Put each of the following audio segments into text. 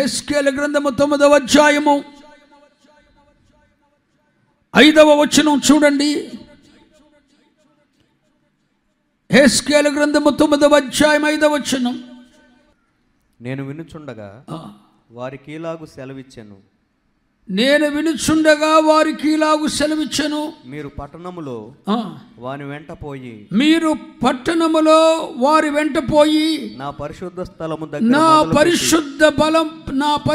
యెహెజ్కేలు గ్రంథము 9వ అధ్యాయము 5వ వచనం చూడండి. యెహెజ్కేలు గ్రంథము 9వ అధ్యాయం 5వ వచనం. నేను వినుచుండగా వారికి ఇలాగు సెలవిచ్చెను, నేను వినుచుండగా వారికి ఇలాగు సెలవిచ్చెను, మీరు పట్టణములో వారి వెంట పోయి, మీరు పట్టణములో వారి వెంట పోయి నా పరిశుద్ధ స్థలము దగ్గర నా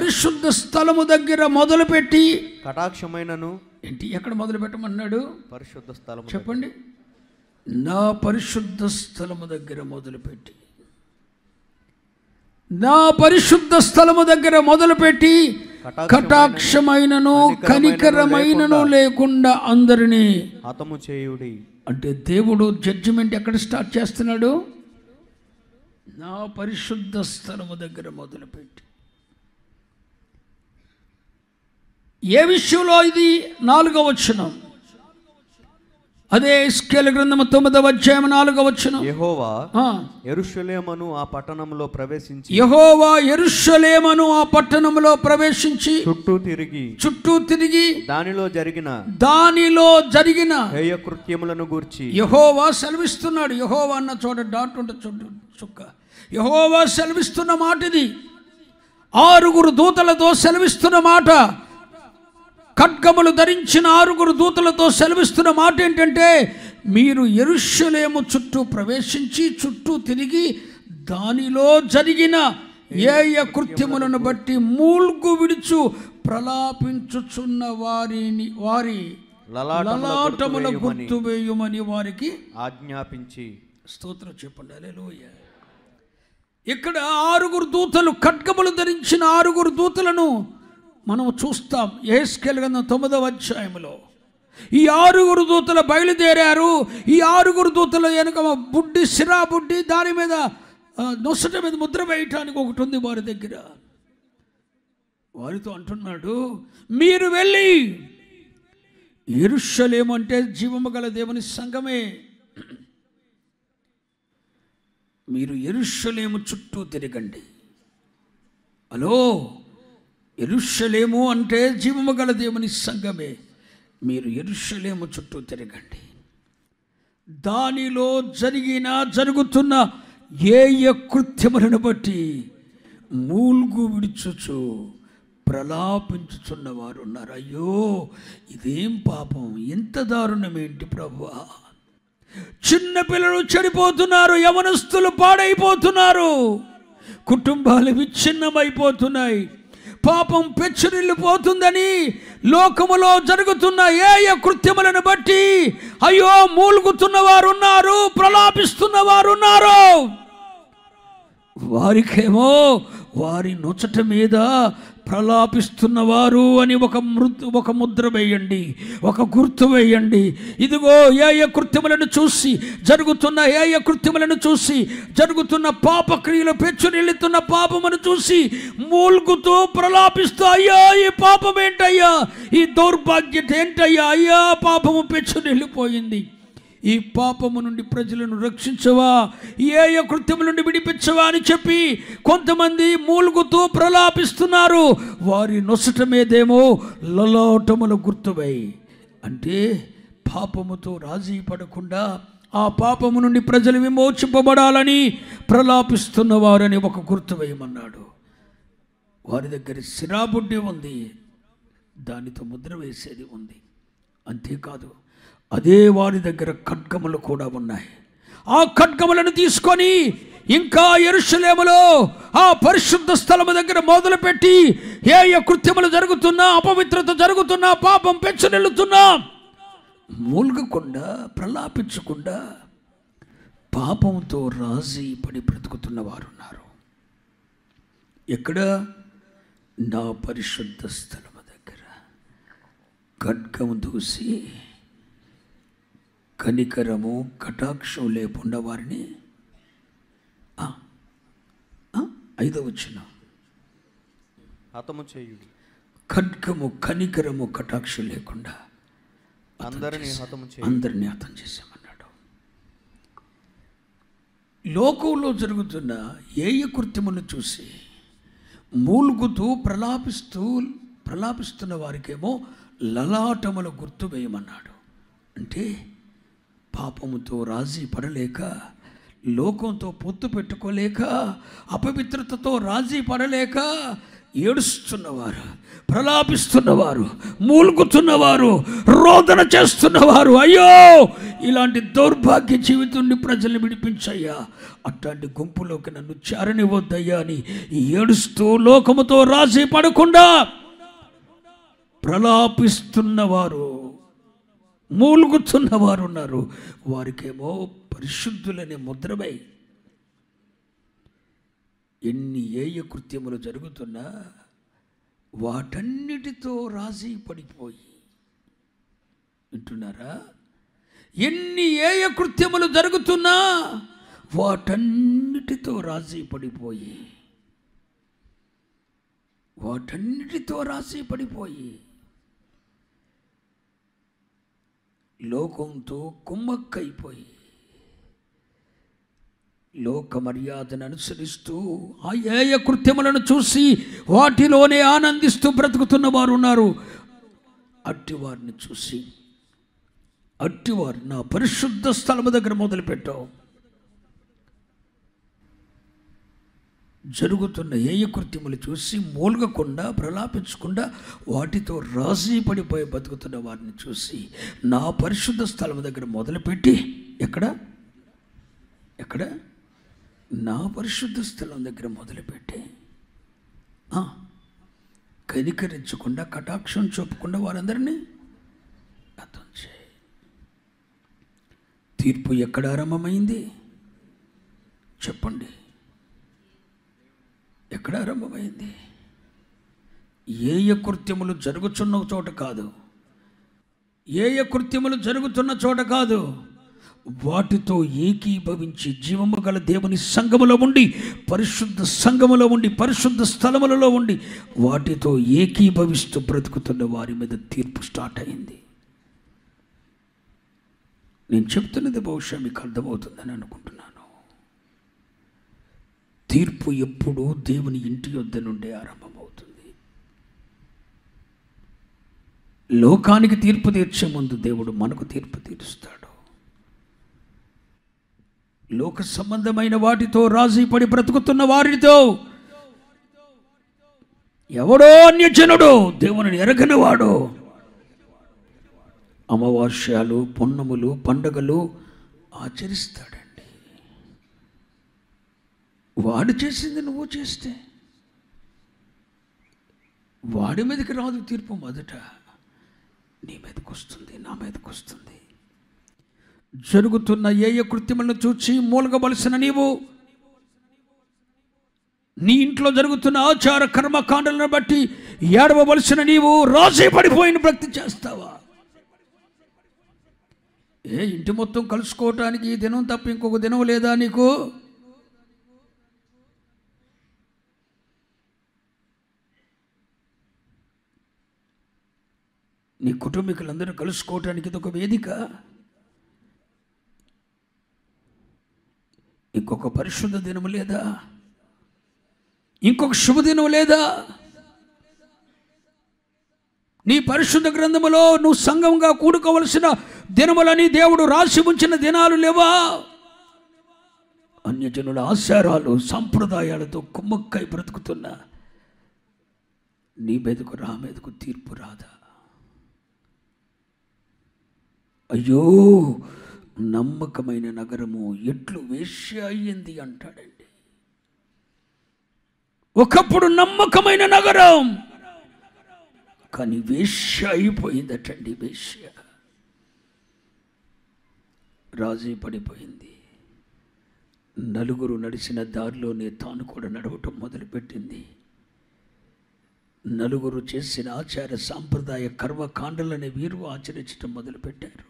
పరిశుద్ధ స్థలము దగ్గర మొదలుపెట్టి కటాక్షమైనను. ఏంటి, ఎక్కడ మొదలు పెట్టమన్నాడు? పరిశుద్ధ స్థలము. చెప్పండి. నా పరిశుద్ధ స్థలము దగ్గర మొదలుపెట్టి, నా పరిశుద్ధ స్థలము దగ్గర మొదలుపెట్టి కటాక్షమైనను కనికరమైనను లేకుండా అందరినీ హతము చేయుడి. అంటే దేవుడు జడ్జిమెంట్ ఎక్కడ స్టార్ట్ చేస్తున్నాడు? నా పరిశుద్ధ స్థలము దగ్గర మొదలుపెట్టి. ఏ విషయంలో? ఇది 4వ వచనం. అదే యెహెజ్కేలు గ్రంథము 9వ అధ్యాయం 4వ వచనం. యెహోవా యెరూషలేమును ఆ పట్టణంలో ప్రవేశించి చుట్టూ తిరిగి దానిలో జరిగిన హేయ కృత్యములను గూర్చి యెహోవా సెలవిస్తున్నాడు. యెహోవా అన్న చోట డాట్ ఉంటే చుక్క. యెహోవా సెలవిస్తున్న మాట ఇది. 6 దూతలతో సెలవిస్తున్న మాట, ఖడ్గములు ధరించిన 6 దూతలతో సెలవిస్తున్న మాట ఏంటంటే, మీరు యెరూషలేము చుట్టూ ప్రవేశించి చుట్టూ తిరిగి దానిలో జరిగిన ఏయ కృత్యములను బట్టి మూల్గు విడుచు ప్రలాపించుచున్న వారి లలాటముల గుర్తు వేయుమని వారికి ఆజ్ఞాపించి. స్తోత్రం చెప్పండి. హల్లెలూయా. ఇక్కడ 6 దూతలు, ఖడ్గములు ధరించిన 6 దూతలను మనం చూస్తాం. యెహెజ్కేలు గ్రంథం 9వ అధ్యాయంలో ఈ 6 దూతలు బయలుదేరారు. ఈ 6 దూతల వెనుక బుడ్డి, సిరా బుడ్డి, దాని మీద నొసట మీద ముద్ర వేయటానికి ఒకటి ఉంది వారి దగ్గర. వారితో అంటున్నాడు, మీరు వెళ్ళి యెరూషలేము అంటే జీవము గల దేవుని సంఘమే, మీరు యెరూషలేము చుట్టూ తిరగండి. హలో, యెరూషలేము అంటే జీవము గల దేవుని సంఘమే, మీరు యెరూషలేము చుట్టూ తిరగండి. దానిలో జరుగుతున్న ఏయ కృత్యములను బట్టి మూల్గు విడుచుచు ప్రలాపించుచున్న వారు ఉన్నారు. అయ్యో, ఇదేం పాపం, ఎంత దారుణం ఏంటి ప్రభువా! చిన్న పిల్లలు చెడిపోతున్నారు, యవనస్తులు పాడైపోతున్నారు, కుటుంబాలు విచ్ఛిన్నమైపోతున్నాయి, పాపం పెచ్చురిల్లిపోతుందని లోకములో జరుగుతున్న ఏయ కృత్యములను బట్టి అయ్యో మూలుగుతున్న వారు ఉన్నారు, ప్రలాపిస్తున్న వారు ఉన్నారు. వారికేమో వారి నొచ్చట మీద ప్రలాపిస్తున్నవారు అని ఒక ముద్ర వేయండి, ఒక గుర్తు వేయండి. ఇదిగో ఏయ కృత్యములను చూసి, జరుగుతున్న పాపక్రియలు, పెచ్చునిల్లుతున్న పాపమును చూసి మూల్గుతూ ప్రలాపిస్తూ, అయ్యా ఈ పాపం ఏంటయ్యా, ఈ దౌర్భాగ్యత ఏంటయ్యా, అయ్యా పాపము పెచ్చునిల్లిపోయింది, ఈ పాపము నుండి ప్రజలను రక్షించవా, ఏయ కృత్యము నుండి విడిపించవా అని చెప్పి కొంతమంది మూలుగుతూ ప్రలాపిస్తున్నారు. వారి నొసట మీదేమో లలాటములు గుర్తువై, అంటే పాపముతో రాజీ పడకుండా ఆ పాపము నుండి ప్రజలు విమోచింపబడాలని ప్రలాపిస్తున్నవారని ఒక గుర్తు వేయమన్నాడు. వారి దగ్గర సిరాబుడ్డి ఉంది, దానితో ముద్ర వేసేది ఉంది. అంతేకాదు, అదే వారి దగ్గర ఖడ్గములు కూడా ఉన్నాయి. ఆ ఖడ్గములను తీసుకొని ఇంకా యెరూషలేములో ఆ పరిశుద్ధ స్థలము దగ్గర మొదలుపెట్టి ఏయ కృత్యములు జరుగుతున్నా, అపవిత్రత జరుగుతున్నా, పాపం పెచ్చునిల్లుతున్నా, మూల్గకుండా ప్రలాపించకుండా పాపంతో రాజీ పడి బ్రతుకుతున్న వారు ఉన్నారు. ఎక్కడ? నా పరిశుద్ధ స్థలము దగ్గర ఖడ్గము దూసి కనికరము కటాక్షం లేకుండా వారిని 5వ వచనం, హతము చేయుడి. ఖడ్గము, కనికరము, కటాక్షం లేకుండా అందరినీ హతం చేశామన్నాడు. లోకంలో జరుగుతున్న ఏయ కృత్యమును చూసి మూలుగుతూ ప్రలాపిస్తున్న వారికేమో లలాటముల గుర్తు వేయమన్నాడు. అంటే పాపముతో రాజీ పడలేక, లోకంతో పొత్తు పెట్టుకోలేక, అపవిత్రతతో రాజీ పడలేక ఏడుస్తున్నవారు, ప్రలాపిస్తున్నవారు, మూలుగుతున్నవారు, రోదన చేస్తున్నవారు, అయ్యో ఇలాంటి దౌర్భాగ్య జీవితాన్ని ప్రజల్ని విడిపించయ్యా, అట్లాంటి గుంపులోకి నన్ను చేరనివద్దయ్యా అని ఏడుస్తూ లోకముతో రాజీ పడకుండా ప్రలాపిస్తున్నవారు, మూలుగుతున్నవారు ఉన్నారు. వారికేమో పరిశుద్ధులనే ముద్రమై ఎన్ని ఏయ కృత్యములు జరుగుతున్నా వాటన్నిటితో రాజీ పడిపోయి, వింటున్నారా? ఎన్ని ఏయ కృత్యములు జరుగుతున్నా వాటన్నిటితో రాజీ పడిపోయి లోకంతో కుమ్మక్కైపోయి లోక మర్యాదను అనుసరిస్తూ ఆ ఏయ కృత్యములను చూసి వాటిలోనే ఆనందిస్తూ బ్రతుకుతున్న వారు ఉన్నారు. అట్టివారిని చూసి, అట్టివారు నా పరిశుద్ధ స్థలము దగ్గర మొదలుపెట్టావు. జరుగుతున్న ఏయ కృత్యములు చూసి మూలగకుండా, ప్రలాపించకుండా వాటితో రాజీ పడిపోయి బతుకుతున్న వారిని చూసి నా పరిశుద్ధ స్థలం దగ్గర మొదలుపెట్టి, ఎక్కడ నా పరిశుద్ధ స్థలం దగ్గర మొదలుపెట్టి కనికరించకుండా, కటాక్షం చూపకుండా వారందరినీ అర్థం చేయి. తీర్పు ఎక్కడ ఆరంభమైంది చెప్పండి? ఎక్కడ ఆరంభమైంది? ఏయ కృత్యములు జరుగుతున్న చోట కాదు, ఏయ కృత్యములు జరుగుతున్న చోట కాదు, వాటితో ఏకీభవించి జీవము గల దేవుని సంఘములో ఉండి, పరిశుద్ధ సంఘములో ఉండి, పరిశుద్ధ స్థలములలో ఉండి వాటితో ఏకీభవిస్తూ బ్రతుకుతున్న వారి మీద తీర్పు స్టార్ట్ అయింది. నేను చెప్తున్నది బహుశా మీకు అర్థమవుతుందని అనుకుంటున్నాను. తీర్పు ఎప్పుడూ దేవుని ఇంటి యొద్ద నుండే ఆరంభమవుతుంది. లోకానికి తీర్పు తీర్చే ముందు దేవుడు మనకు తీర్పు తీరుస్తాడు. లోక సంబంధమైన వాటితో రాజీ పడి బ్రతుకుతున్న వారితో, ఎవడో అన్యజనుడు, దేవుని ఎరగనివాడు అమావాస్యాలు, పున్నములు, పండుగలు ఆచరిస్తాడండి. వాడు చేసింది నువ్వు చేస్తే వాడి మీదకి రాదు తీర్పు, మొదట నీ మీదకి వస్తుంది, నా మీదకి వస్తుంది. జరుగుతున్న ఏయ కృత్యములను చూచి మూలగవలసిన నీవు, నీ ఇంట్లో జరుగుతున్న ఆచార కర్మకాండలను బట్టి ఏడవవలసిన నీవు రాజీ పడిపోయిన భక్తి చేస్తావా? ఇంటి మొత్తం కలుసుకోవటానికి ఈ దినం తప్ప ఇంకొక దినం లేదా నీకు? నీ కుటుంబీకులందరూ కలుసుకోవటానికి ఇది ఒక వేదిక. ఇంకొక పరిశుద్ధ దినము లేదా? ఇంకొక శుభదినం లేదా? నీ పరిశుద్ధ గ్రంథములో నువ్వు సంఘంగా కూడుకోవలసిన దినములని దేవుడు రాసి ఉంచిన దినాలు లేవా? అన్యజనుల ఆచారాలు, సంప్రదాయాలతో కుమ్మక్కై బ్రతుకుతున్న నీ మీదకు, నా మీదకు తీర్పు రాదా? అయ్యో నమ్మకమైన నగరము ఎట్లు వేశ్య అయ్యింది అంటాడండి. ఒకప్పుడు నమ్మకమైన నగరం, కానీ వేశ్య అయిపోయిందటండి. వేశ్య రాజీ పడిపోయింది. నలుగురు నడిచిన దారిలోనే తాను కూడా నడవటం మొదలుపెట్టింది. నలుగురు చేసిన ఆచార సాంప్రదాయ కర్మకాండలని వీరు ఆచరించడం మొదలుపెట్టారు.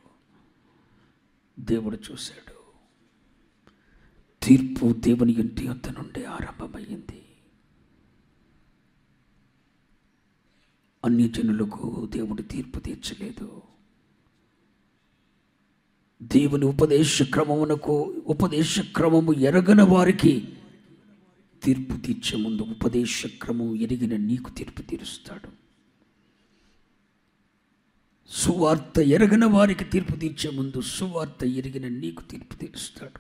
దేవుడు చూశాడు. తీర్పు దేవుని ఇంటి యొద్ద నుండి ఆరంభమైంది. అన్యజనులకు దేవుడు తీర్పు తీర్చలేదు. దేవుని ఉపదేశ క్రమము ఎరగని వారికి తీర్పు తీర్చే ముందు ఉపదేశ క్రమం ఎరిగిన నీకు తీర్పు తీరుస్తాడు. సువార్త ఎరగని వారికి తీర్పు తీర్చే ముందు సువార్త ఎరిగిన నీకు తీర్పు తీరుస్తాడు.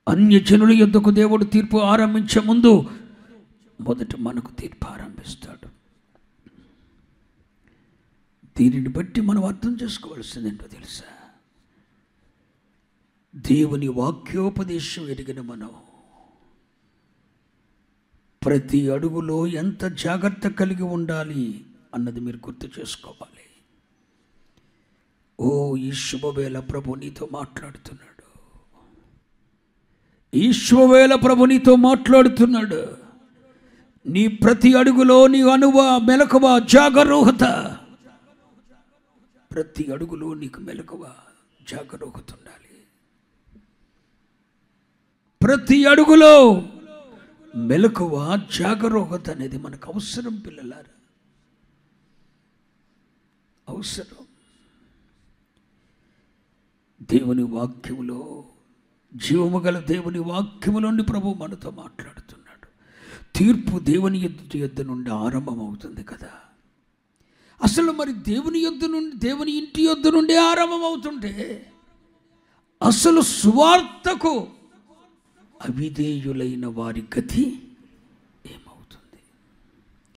అన్యజనుల యొద్దకు దేవుడు తీర్పు ఆరంభించే ముందు మొదట మనకు తీర్పు ఆరంభిస్తాడు. దీనిని బట్టి మనం అర్థం చేసుకోవాల్సిందేంటో తెలుసా? దేవుని వాక్యోపదేశం ఎరిగిన మనం ప్రతి అడుగులో ఎంత జాగ్రత్త కలిగి ఉండాలి అన్నది మీరు గుర్తు చేసుకోవాలి. ఓ ఈ శుభవేళ ప్రభు నీతో మాట్లాడుతున్నాడు. ఈ శుభవేళ ప్రభు నీతో మాట్లాడుతున్నాడు. నీ ప్రతి అడుగులో నీ మెలకువ జాగరూకత, ప్రతి అడుగులో నీకు మెలకువ జాగరూకత ఉండాలి. ప్రతి అడుగులో మెలకువ జాగరూకత అనేది మనకు అవసరం పిల్లలారా, అవసరం. దేవుని వాక్యములో, జీవము గల దేవుని వాక్యములోని ప్రభు మనతో మాట్లాడుతున్నాడు. తీర్పు దేవుని యొద్ద నుండి ఆరంభం అవుతుంది కదా. అసలు మరి దేవుని యొద్ద నుండి, దేవుని ఇంటి యొద్ద నుండి ఆరంభం అవుతుంటే అసలు సువార్తకు అవిధేయులైన వారి గతి